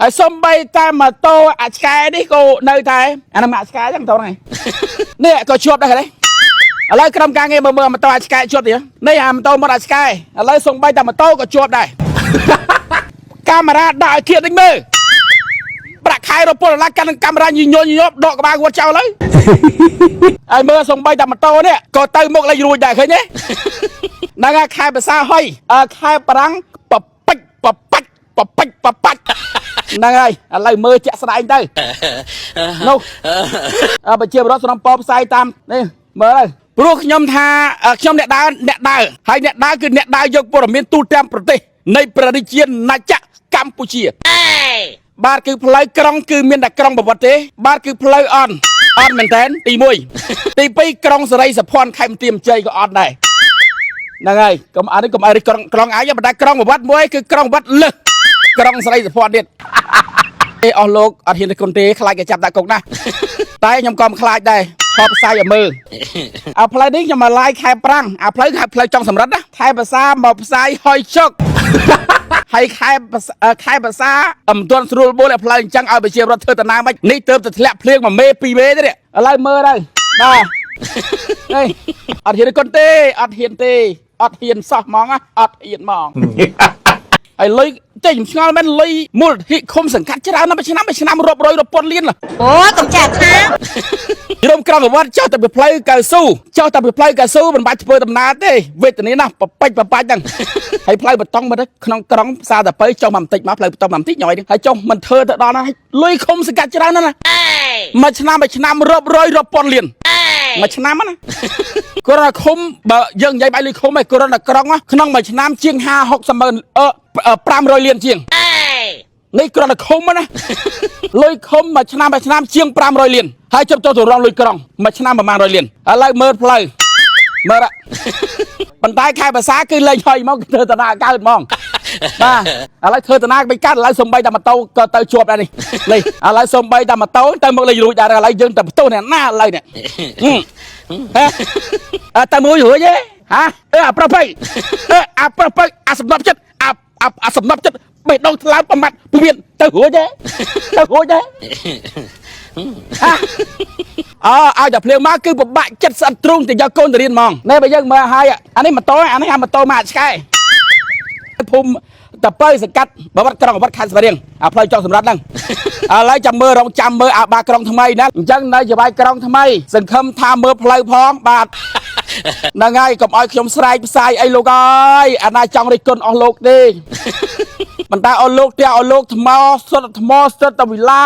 ហើយសំបីតែម៉ូតូអាឆ្កែនេះក៏នៅតែអានោះអាឆ្កែចឹងតោះហ្នឹងនេះក៏ជាប់ដែរឥឡូវក្រុមការងារមើលម៉ូតូអាឆ្កែជាប់ទៀតនេះអាម៉ូតូមកអាឆ្កែឥឡូវសំបីតែម៉ូតូក៏ជាប់ដែរកាមេរ៉ាដាក់ឲ្យធៀបដូចមើលប្រាក់ខែរពលឡាកាន់នឹងកាមេរ៉ាញញដកក្បាលគាត់ចោលហើយមើលសំបីតែម៉ូតូនេះក៏ទៅមុខលេចរួចដែរឃើញទេហ្នឹងហើយខែភាសាហុយខែប្រាំងប៉ពេចហ្នឹងហើយឥឡូវមើលជាក់ស្ដែងទៅនោះប្រជាពលរដ្ឋសំណពរផ្សាយតាមនេះមើលទៅព្រោះខ្ញុំថាខ្ញុំអ្នកដើរហើយអ្នកដើរគឺអ្នកដើរយកព័ត៌មានទូទាំងប្រទេសនៃប្រទេសជាតិណាចក្រកម្ពុជាបាទគឺផ្លូវក្រុងគឺមានតែក្រុងប្រវត្តិទេបាទគឺផ្លូវអត់មែនតើទី1ទី2ក្រុងសេរីសុភ័ណ្ឌខេមរៈជ័យក៏អត់ដែរហ្នឹងហើយកុំឲ្យក្រុងអាយតែក្រុងប្រវត្តិមួយគឺក្រុងប្រវត្តិលើសក្រុងសេរីសុភ័ណ្ឌទៀតអស់លោកអត់ហ៊ានទៅគុនទេខ្លាចគេចាប់ដាក់គុកណាតែខ្ញុំក៏មិនខ្លាចដែរខលផ្សាយឲ្យមើលផ្លូវនេះខ្ញុំមកឡាយខែប្រាំងផ្លូវចុងសំរិទ្ធណាខែភាសាមកផ្សាយហុយជុកហើយខែភាសាមិនទាន់ស្រួលបួលផ្លូវអញ្ចឹងឲ្យប្រជាពលរដ្ឋធ្វើតាណាមិននេះទើបតែធ្លាក់ភ្លៀង1មេ2មេទេឥឡូវមើលទៅបាទនេះអត់ហ៊ានគុនទេអត់ហ៊ានសោះហ្មងអត់ហ៊ានហ្មងហើយលុយចេះខ្ញុំឆ្ងល់មែនលុយមូលនិធិឃុំសង្កាត់ច្រើនណាស់មួយឆ្នាំរាប់រយរាប់ពាន់លានអូកុំចាស់ថាក្រុមក្រមប្រវត្តិចោះតែពីផ្លូវកៅស៊ូមិនបាច់ធ្វើដំណើរទេវេទនាណាស់ប៉ប៉ាច់ហ្នឹងហើយផ្លូវបតុងមកទៅក្នុងក្រុងផ្សារតាពៅចុះមកបន្តិចមកផ្លូវបតុងមកបន្តិចញយហើយចុះមិនធ្វើទៅដល់ណាលុយឃុំសង្កាត់ច្រើនណាស់ណាមួយឆ្នាំរាប់រយរាប់ពាន់លានមួយឆ្នាំណាកូរ៉ាឃុំបើយើងនិយាយបាយលុយឃុំឯកូរ៉ាក្រុងក្នុងមួយឆ្នាំជាង50-60ម៉ឺន500លានជាងនេះគ្រាន់តែឃុំណាលុយឃុំមួយឆ្នាំជាង500លានហើយជិបទៅរងលុយក្រុងមួយឆ្នាំប្រហែល100លានឥឡូវមើលផ្លូវមើលប៉ុន្តែខែភាសាគឺលេងហុយមកធ្វើតាណាកើតហ្មងបាទឥឡូវធ្វើតាណាមិនកើតឥឡូវសំបីតែម៉ូតូក៏ទៅជាប់ដែរនេះឥឡូវសំបីតែម៉ូតូទៅមកលេងរួចដែរឥឡូវយើងទៅបន្ទោសអ្នកណាឥឡូវនេះតែមួយរួចទេហាអាប្រុសពេកអាសំណប់ចិត្តអាសំណប់ចិត្តបេះដូងថ្លើមប្រមាត់ពវៀនទៅរួចទេឲ្យតែភ្លៀងមកគឺពិបាកចិត្តស្អិតទ្រូងទៅយកកូនទៅរៀនហ្មងនេះបើយើងមើលហើយអានេះម៉ូតូអានេះម៉ូតូមកឆ្កែភូមិតពៅសង្កាត់បវត្តក្រុងបវត្តខេត្តស្វាយរៀងផ្លូវចុងសម្រាប់ហ្នឹងឥឡូវចាំមើលអាបាក្រុងថ្មីណាអញ្ចឹងនៅជាបាយក្រុងថ្មីសង្ឃឹមថាមើលផ្លូវផងបាទហ្នឹងហើយកុំឲ្យខ្ញុំស្រែកផ្សាយអីលោកអើយអាណាចង់រិះគន់អស់លោកទេប៉ុន្តែអស់លោកថ្មសុទ្ធតែវិឡា